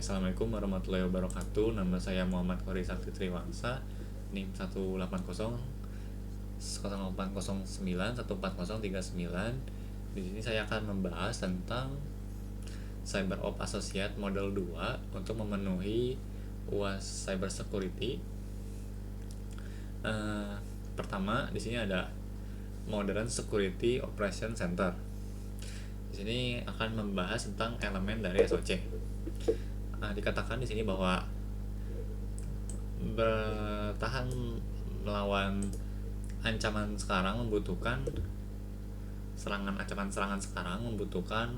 Assalamualaikum warahmatullahi wabarakatuh. Nama saya Muhammad Kori Sakti Triwangsa, NIM 18008091439. Di sini saya akan membahas tentang CyberOps Associate Model 2 untuk memenuhi UAS Cyber Security. Pertama, di sini ada Modern Security Operation Center. Di sini akan membahas tentang elemen dari SOC. Dikatakan di sini bahwa bertahan melawan ancaman sekarang membutuhkan ancaman serangan sekarang membutuhkan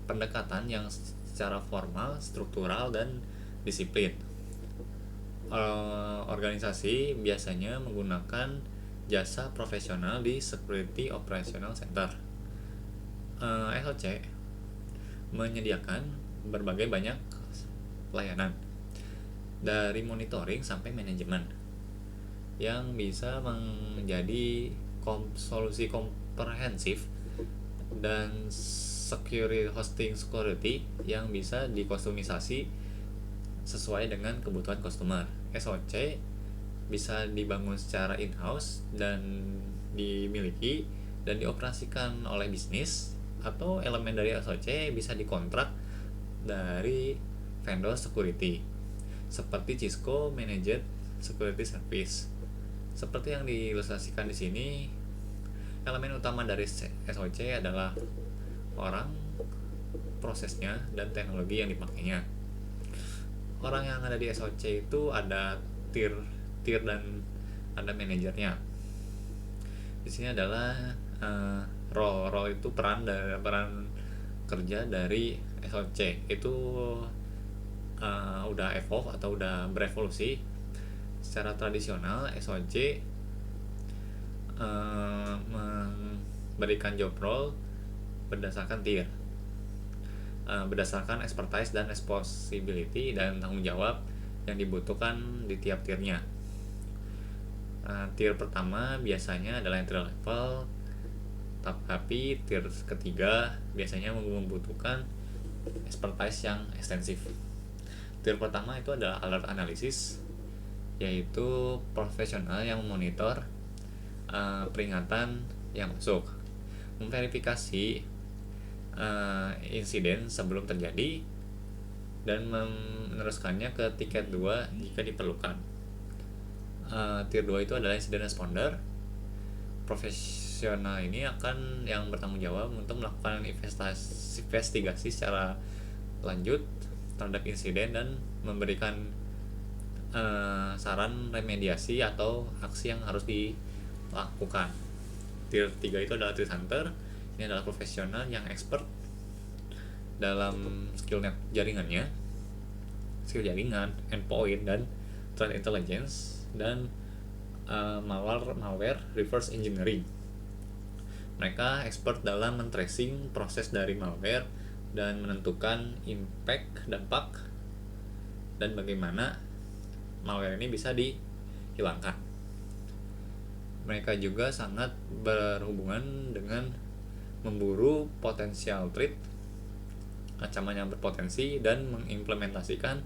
pendekatan yang secara formal, struktural, dan disiplin. Organisasi biasanya menggunakan jasa profesional di Security Operational Center. SOC menyediakan berbagai banyak layanan dari monitoring sampai manajemen yang bisa menjadi solusi komprehensif dan security yang bisa dikustomisasi sesuai dengan kebutuhan customer. SOC bisa dibangun secara in-house dan dimiliki dan dioperasikan oleh bisnis, atau elemen dari SOC bisa dikontrak dari vendor security seperti Cisco Managed Security Service. Seperti yang diilustrasikan di sini, elemen utama dari SOC adalah orang, prosesnya, dan teknologi yang dipakainya. Orang yang ada di SOC itu ada tier dan ada manajernya. Di sini adalah role itu peran kerja dari SOC itu udah evolve atau udah berevolusi. Secara tradisional SOC memberikan job role berdasarkan tier, berdasarkan expertise dan responsibility dan tanggung jawab yang dibutuhkan di tiap tiernya. Tier pertama biasanya adalah entry level, tapi tier ketiga biasanya membutuhkan expertise yang ekstensif. Tier pertama itu adalah alert analysis, yaitu profesional yang memonitor peringatan yang masuk, memverifikasi insiden sebelum terjadi, dan meneruskannya ke tiket 2 jika diperlukan. Tier 2 itu adalah incident responder. Profesional ini akan yang bertanggung jawab untuk melakukan investigasi secara lanjut terhadap insiden dan memberikan saran remediasi atau aksi yang harus dilakukan. Tier 3 itu adalah threat hunter. Ini adalah profesional yang expert dalam skill jaringan, endpoint, dan threat intelligence, dan malware reverse engineering. Mereka expert dalam men-tracing proses dari malware dan menentukan dampak, dan bagaimana malware ini bisa dihilangkan. Mereka juga sangat berhubungan dengan memburu potensial threat, ancaman yang berpotensi, dan mengimplementasikan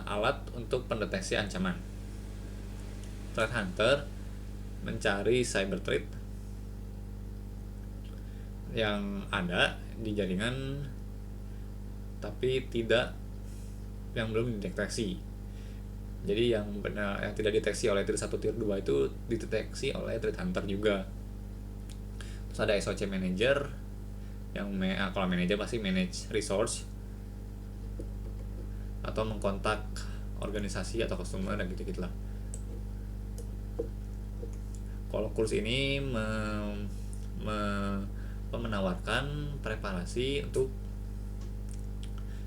alat untuk pendeteksi ancaman. Threat hunter mencari cyber threat yang ada di jaringan tapi yang belum dideteksi. Jadi yang tidak dideteksi oleh tier 1 tier 2 itu dideteksi oleh threat hunter juga. Terus ada SOC manager yang kalau manager pasti manage resource atau mengkontak organisasi atau customer dan gitu-gitu lah. Kalau kurs ini menawarkan preparasi untuk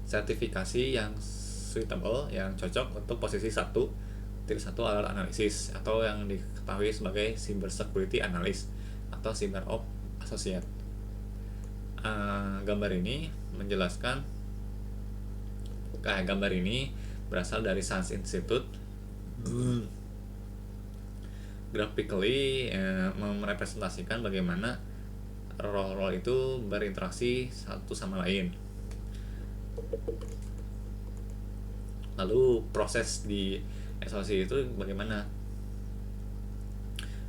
sertifikasi yang suitable, yang cocok untuk posisi tier 1 alert analysis, atau yang diketahui sebagai cyber security analyst atau CyberOps Associate. Gambar ini berasal dari SANS Institute. Graphically merepresentasikan bagaimana role itu berinteraksi satu sama lain. Lalu proses di SOC itu bagaimana?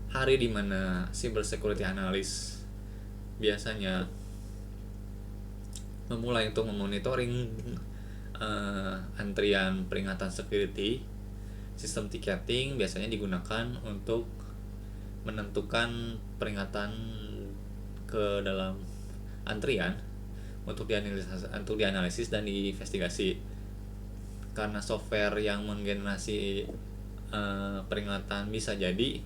Hari di mana cyber security analyst biasanya memulai untuk memonitoring antrian peringatan security. Sistem ticketing biasanya digunakan untuk menentukan peringatan ke dalam antrian untuk dianalisis dan diinvestigasi. Karena software yang menggenerasi peringatan bisa jadi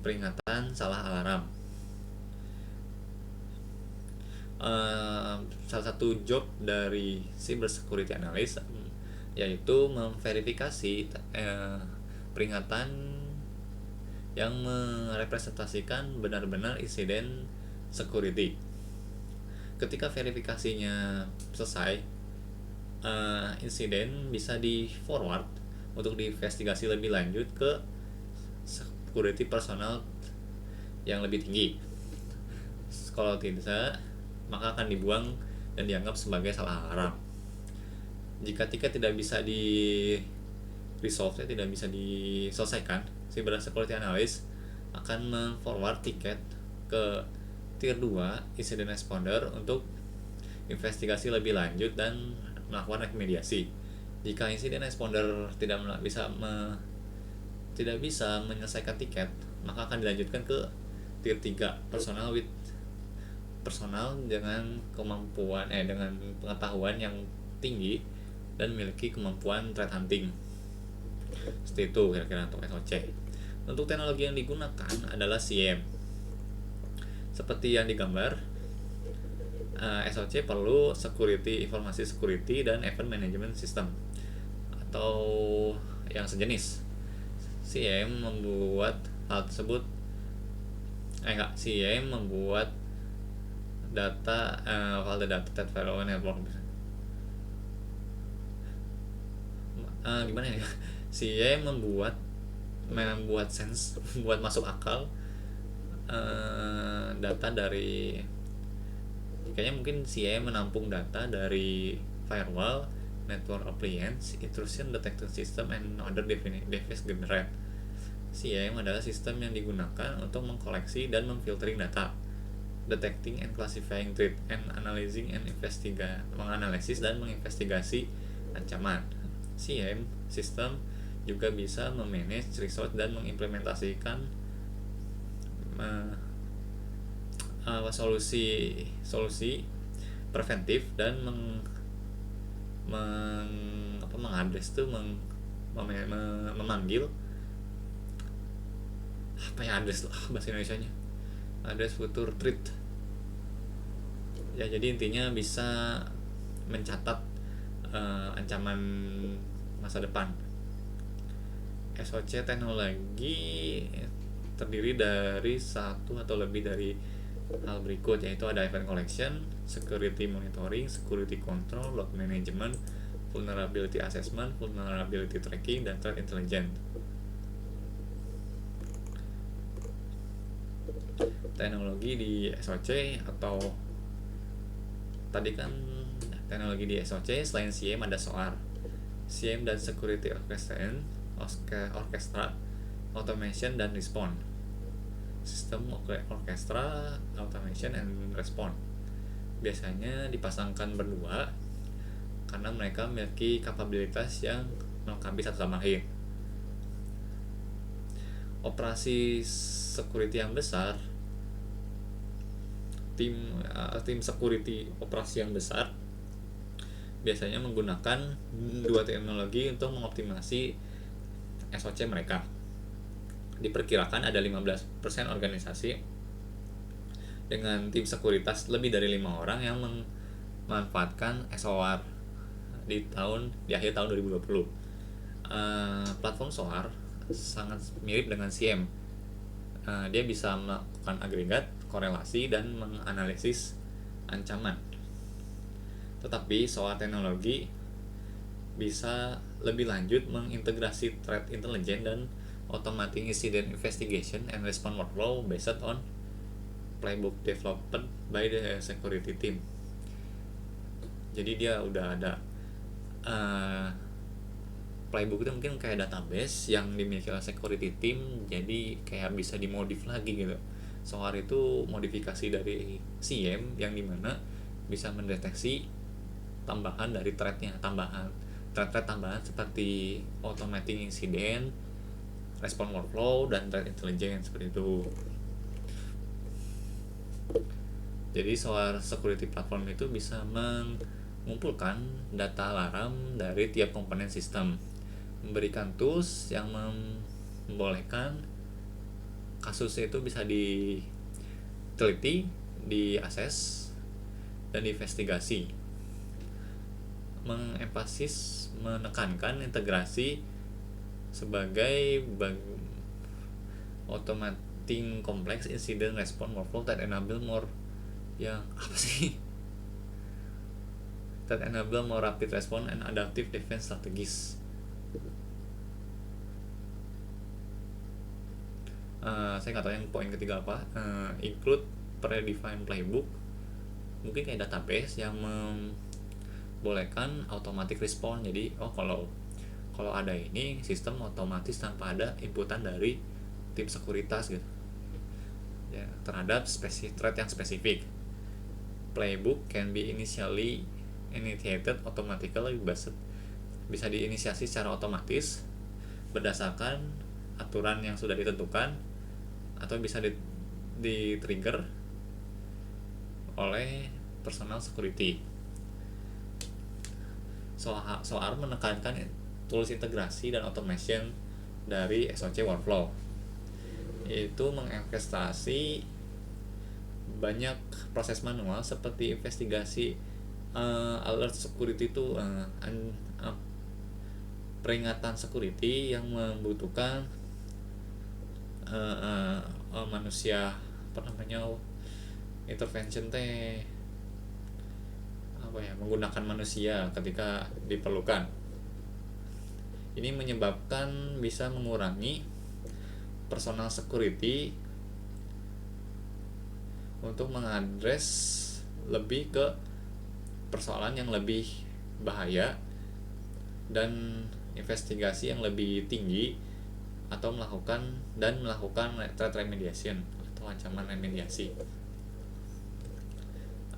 peringatan salah alarm. Salah satu job dari cyber security analyst yaitu memverifikasi peringatan yang merepresentasikan benar-benar insiden security. Ketika verifikasinya selesai, insiden bisa di forward untuk diinvestigasi lebih lanjut ke security personal yang lebih tinggi. Kalau tidak, maka akan dibuang dan dianggap sebagai salah alarm. Jika tiket tidak bisa tidak bisa diselesaikan, cyber security analyst akan forward tiket ke tier 2 incident responder untuk investigasi lebih lanjut dan melakukan remediasi. Jika incident responder tidak bisa menyelesaikan tiket, maka akan dilanjutkan ke tier 3 personal dengan dengan pengetahuan yang tinggi dan memiliki kemampuan threat hunting. Seperti itu kira-kira untuk SOC. Untuk teknologi yang digunakan adalah SIEM. Seperti yang digambar, SOC perlu informasi security dan event management system atau yang sejenis. SIEM membuat hal tersebut SIEM membuat data all the data that follow network. Gimana ya? SIEM membuat sense, membuat masuk akal data dari, kayaknya mungkin SIEM menampung data dari firewall, network appliance, intrusion detection system, and other device generate. SIEM adalah sistem yang digunakan untuk mengkoleksi dan memfiltering data, detecting and classifying threat, and analyzing and menganalisis dan menginvestigasi ancaman. SIEM sistem juga bisa memanage resource dan mengimplementasikan solusi preventif dan mengadres tuh memanggil apa ya adres bahasa Indonesianya, adres future threat ya. Jadi intinya bisa mencatat ancaman masa depan. SOC teknologi terdiri dari satu atau lebih dari hal berikut, yaitu ada event collection, security monitoring, security control, log management, vulnerability assessment, vulnerability tracking, dan threat intelligence. Teknologi di SOC atau tadi kan teknologi di SOC selain SIEM ada SOAR, SIEM dan security orchestra, automation dan response. Sistem orchestra, automation and response biasanya dipasangkan berdua karena mereka memiliki kapabilitas yang melengkapi satu sama lain. Operasi security yang besar, tim security operasi yang besar biasanya menggunakan dua teknologi untuk mengoptimasi SOC mereka. Diperkirakan ada 15% organisasi dengan tim sekuritas lebih dari 5 orang yang memanfaatkan SOAR di akhir tahun 2020. Platform SOAR sangat mirip dengan SIEM. Dia bisa melakukan agregat, korelasi, dan menganalisis ancaman. Tetapi SOAR teknologi bisa lebih lanjut mengintegrasi threat intelligence dan automatic incident investigation and response workflow based on playbook developed by the security team. Jadi dia udah ada uh, playbook itu mungkin kayak database yang dimiliki oleh security team, jadi kayak bisa dimodif lagi gitu. SOAR itu modifikasi dari SIEM yang dimana bisa mendeteksi tambahan dari threat-nya, threat tambahan seperti automating incident, response workflow, dan threat intelligence seperti itu. Jadi SOAR security platform itu bisa mengumpulkan data alarm dari tiap komponen sistem, memberikan tools yang membolehkan kasus itu bisa diteliti, diakses, dan diinvestigasi. Menekankan integrasi sebagai automating complex incident response workflow that enable more that enable more rapid response and adaptive defense strategies. Saya nggak tahu yang poin ketiga apa. Include predefined playbook, mungkin kayak database yang membolehkan automatic response. Jadi kalau ada ini, sistem otomatis tanpa ada inputan dari tim sekuritas gitu ya, terhadap threat yang spesifik. Playbook can be initiated automatically, bisa diinisiasi secara otomatis berdasarkan aturan yang sudah ditentukan, atau bisa di-trigger oleh personal security. SOAR menekankan tools integrasi dan automation dari SOC workflow. Itu menginvestasi banyak proses manual seperti investigasi, alert security itu peringatan security yang membutuhkan manusia intervention menggunakan manusia ketika diperlukan. Ini menyebabkan bisa mengurangi personal security untuk mengadres lebih ke persoalan yang lebih bahaya dan investigasi yang lebih tinggi, atau melakukan threat remediation atau ancaman remediasi.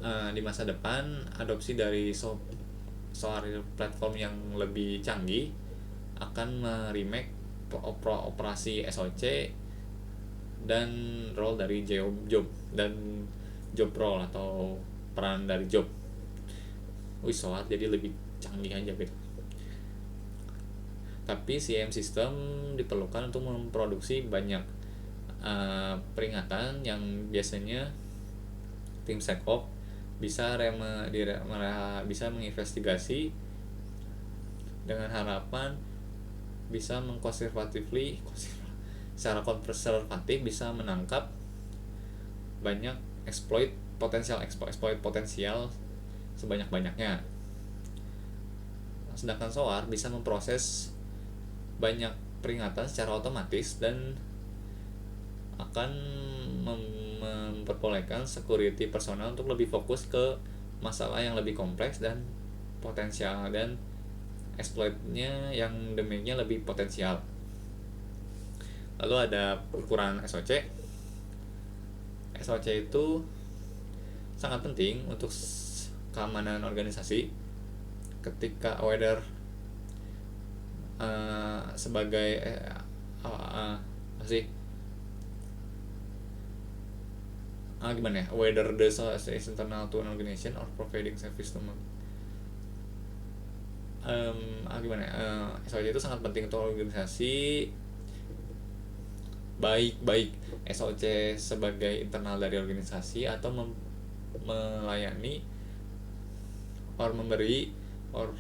Di masa depan, adopsi dari SOAR platform yang lebih canggih akan meremake operasi SOC dan role dari job role atau peran dari job. SOAR jadi lebih canggih aja gitu. Tapi CM system diperlukan untuk memproduksi banyak peringatan yang biasanya tim SecOps bisa bisa menginvestigasi dengan harapan bisa secara konservatif bisa menangkap banyak potensial potensial sebanyak-banyaknya. Sedangkan SOAR bisa memproses banyak peringatan secara otomatis dan akan memperbolehkan security personal untuk lebih fokus ke masalah yang lebih kompleks dan potensial, dan exploitnya yang demikian lebih potensial. Lalu ada ukuran SOC. SOC itu sangat penting untuk keamanan organisasi. Ketika sebagai whether the source is internal to an organization or providing service to SOC itu sangat penting untuk organisasi, baik SOC sebagai internal dari organisasi atau melayani or memberi or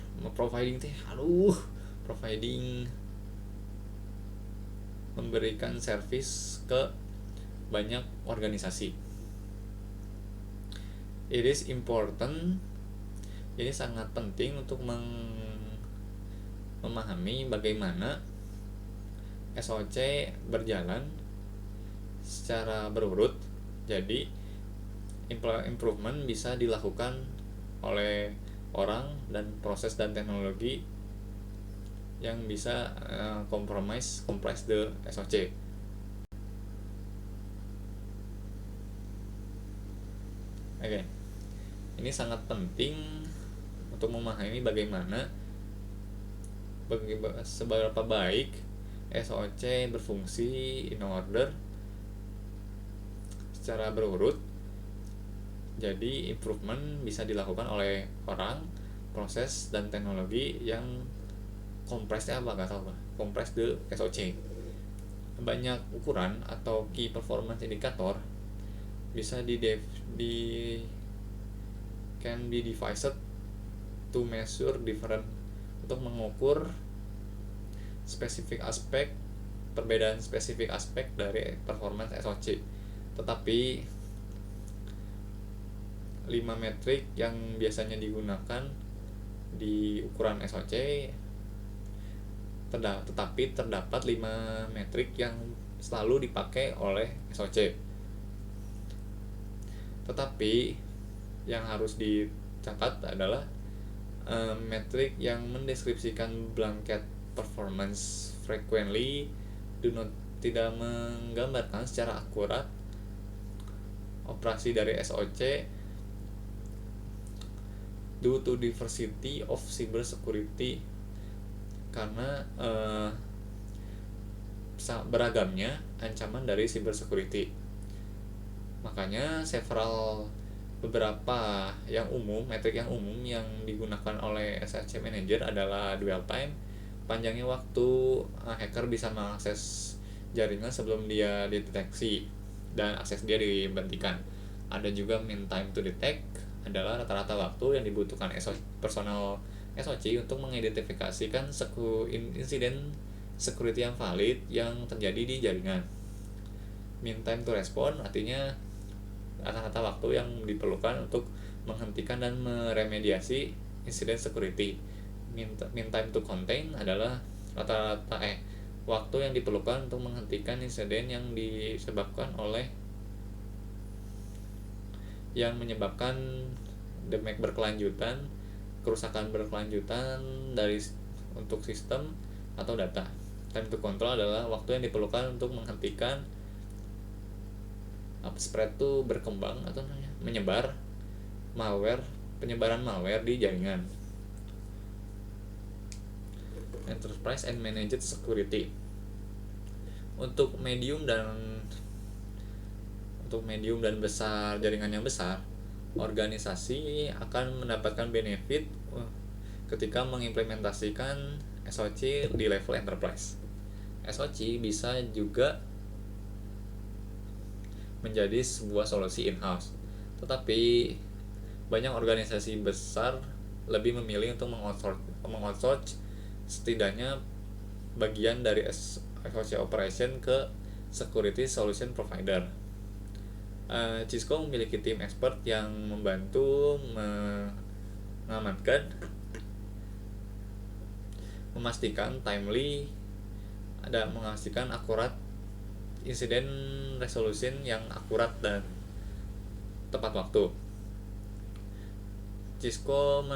memberikan service ke banyak organisasi. It is important, ini sangat penting untuk memahami bagaimana SOC berjalan secara berurut. Jadi improvement bisa dilakukan oleh orang dan proses dan teknologi yang bisa compress the SOC. Oke, ini sangat penting untuk memahami seberapa baik SOC berfungsi in order secara berurut. Jadi improvement bisa dilakukan oleh orang, proses, dan teknologi yang kompresnya apa nggak tahu Pak. Compress the SOC. Banyak ukuran atau key performance indicator bisa can be devised to measure different, untuk mengukur perbedaan spesifik aspek dari performance SOC. Tetapi 5 metrik yang biasanya digunakan di ukuran SOC, tetapi terdapat 5 metrik yang selalu dipakai oleh SOC. Tetapi yang harus dicatat adalah metrik yang mendeskripsikan blanket performance frequently tidak menggambarkan secara akurat operasi dari SOC due to diversity of cyber security, karena beragamnya ancaman dari cyber security. Makanya beberapa metrik yang umum yang digunakan oleh SOC manager adalah dwell time, panjangnya waktu hacker bisa mengakses jaringan sebelum dia dideteksi dan akses dia dihentikan. Ada juga mean time to detect, adalah rata-rata waktu yang dibutuhkan personal SOC untuk mengidentifikasikan insiden security yang valid yang terjadi di jaringan. Mean time to respond artinya rata-rata waktu yang diperlukan untuk menghentikan dan meremediasi insiden security. Mean time to contain adalah rata-rata waktu yang diperlukan untuk menghentikan insiden yang menyebabkan damage berkelanjutan, kerusakan berkelanjutan untuk sistem atau data. Time to control adalah waktu yang diperlukan untuk menghentikan spread itu berkembang atau penyebaran malware di jaringan. Enterprise and Managed Security. Untuk medium dan besar, jaringan yang besar, organisasi akan mendapatkan benefit ketika mengimplementasikan SOC di level enterprise. SOC bisa juga menjadi sebuah solusi in-house, tetapi banyak organisasi besar lebih memilih untuk meng-outsource setidaknya bagian dari SOC operation ke security solution provider. Cisco memiliki tim expert yang membantu memastikan akurat insiden resolution yang akurat dan tepat waktu. Cisco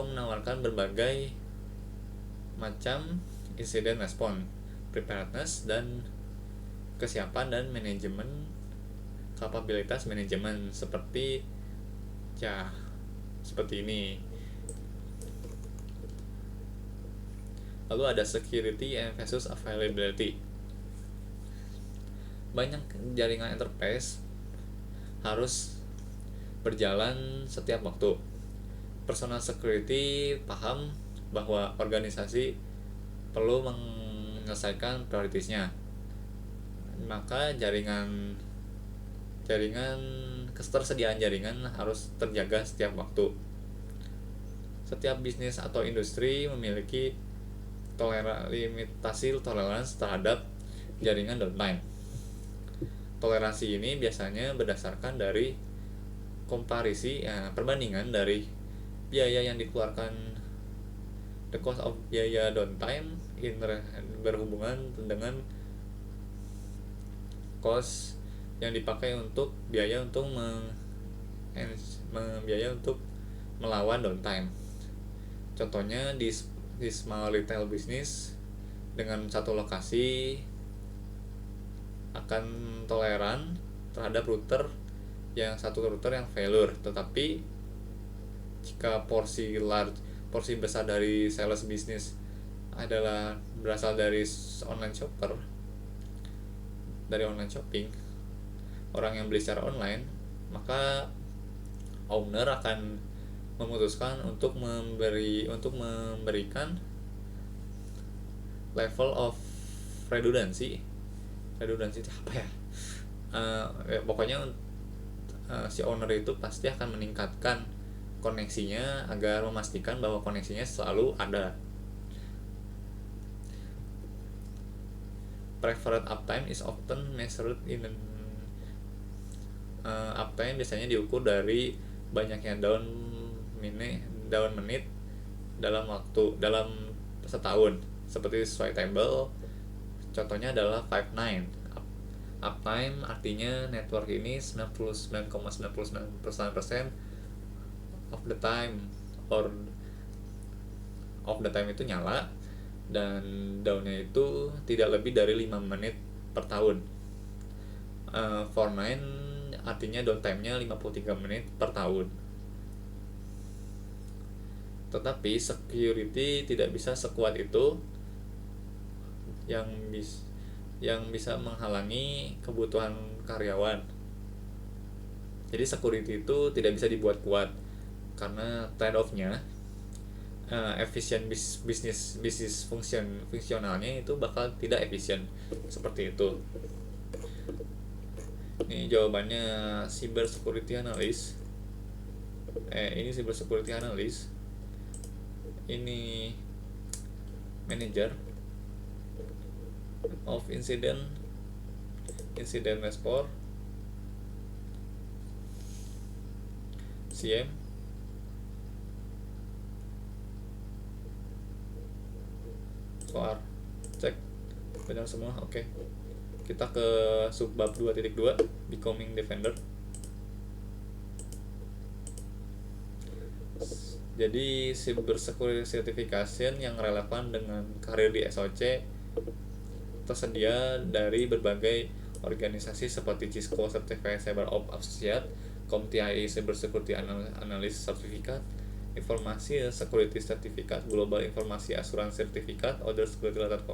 menawarkan berbagai macam incident response, preparedness, dan kesiapan dan manajemen kapabilitas manajemen seperti ini. Lalu ada security versus availability. Banyak jaringan enterprise harus berjalan setiap waktu. Personal security paham bahwa organisasi perlu menyelesaikan prioritasnya, maka ketersediaan jaringan harus terjaga setiap waktu. Setiap bisnis atau industri memiliki limitasi toleransi terhadap jaringan downtime. Toleransi ini biasanya berdasarkan dari perbandingan dari biaya yang dikeluarkan, the cost of biaya downtime berhubungan dengan cost yang dipakai untuk biaya untuk biaya untuk melawan downtime. Contohnya di small retail business dengan satu lokasi akan toleran terhadap satu router yang failure, tetapi jika porsi besar dari sales bisnis adalah berasal dari online shopping, orang yang beli secara online, maka owner akan memutuskan untuk memberikan level of redundancy itu apa ya? Pokoknya si owner itu pasti akan meningkatkan koneksinya agar memastikan bahwa koneksinya selalu ada. Preferred uptime is often measured in uptime biasanya diukur dari banyaknya down menit dalam setahun, seperti sesuai tabel. Contohnya adalah 59. Uptime artinya network ini 99,99% of the time itu nyala, dan downnya itu tidak lebih dari 5 menit per tahun. 49 artinya downtime-nya 53 menit per tahun. Tetapi security tidak bisa sekuat itu yang bisa menghalangi kebutuhan karyawan. Jadi security itu tidak bisa dibuat kuat karena trade-off-nya efisien bisnis fungsionalnya itu bakal tidak efisien, seperti itu. Ini jawabannya cyber security analyst. Ini cyber security analyst. Ini manager of incident response, CM. Soal cek benar semua. Oke. Kita ke subbab 2.2 becoming defender. Jadi cyber security certification yang relevan dengan karir di SOC tersedia dari berbagai organisasi seperti Cisco Certified Cyber Ops Associate, CompTIA Cyber Security Analyst Certificate, Informasi Security Certificate, Global Informasi Asuransi Certificate, Other Security Latar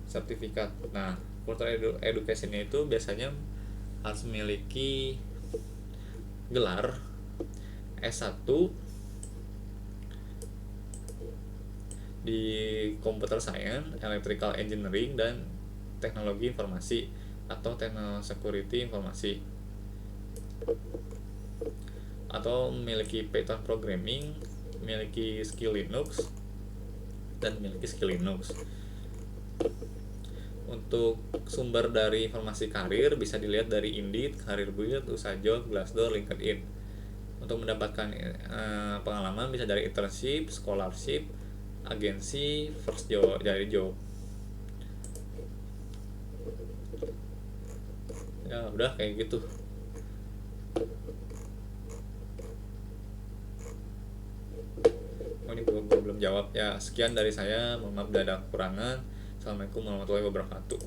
Certificate. Nah, further education-nya itu biasanya harus memiliki gelar S1 di Computer Science, Electrical Engineering, dan Teknologi Informasi atau Technology Security Informasi, atau memiliki Python Programming, memiliki skill Linux, dan memiliki skill Linux. Untuk sumber dari informasi karir bisa dilihat dari Indeed, Career Builder, UsaJob, Glassdoor, LinkedIn. Untuk mendapatkan pengalaman bisa dari internship, scholarship, agensi, first job, dari job. Ya udah kayak gitu. Ini gue belum jawab ya. Sekian dari saya, mohon maaf ada kekurangan. Assalamualaikum warahmatullahi wabarakatuh.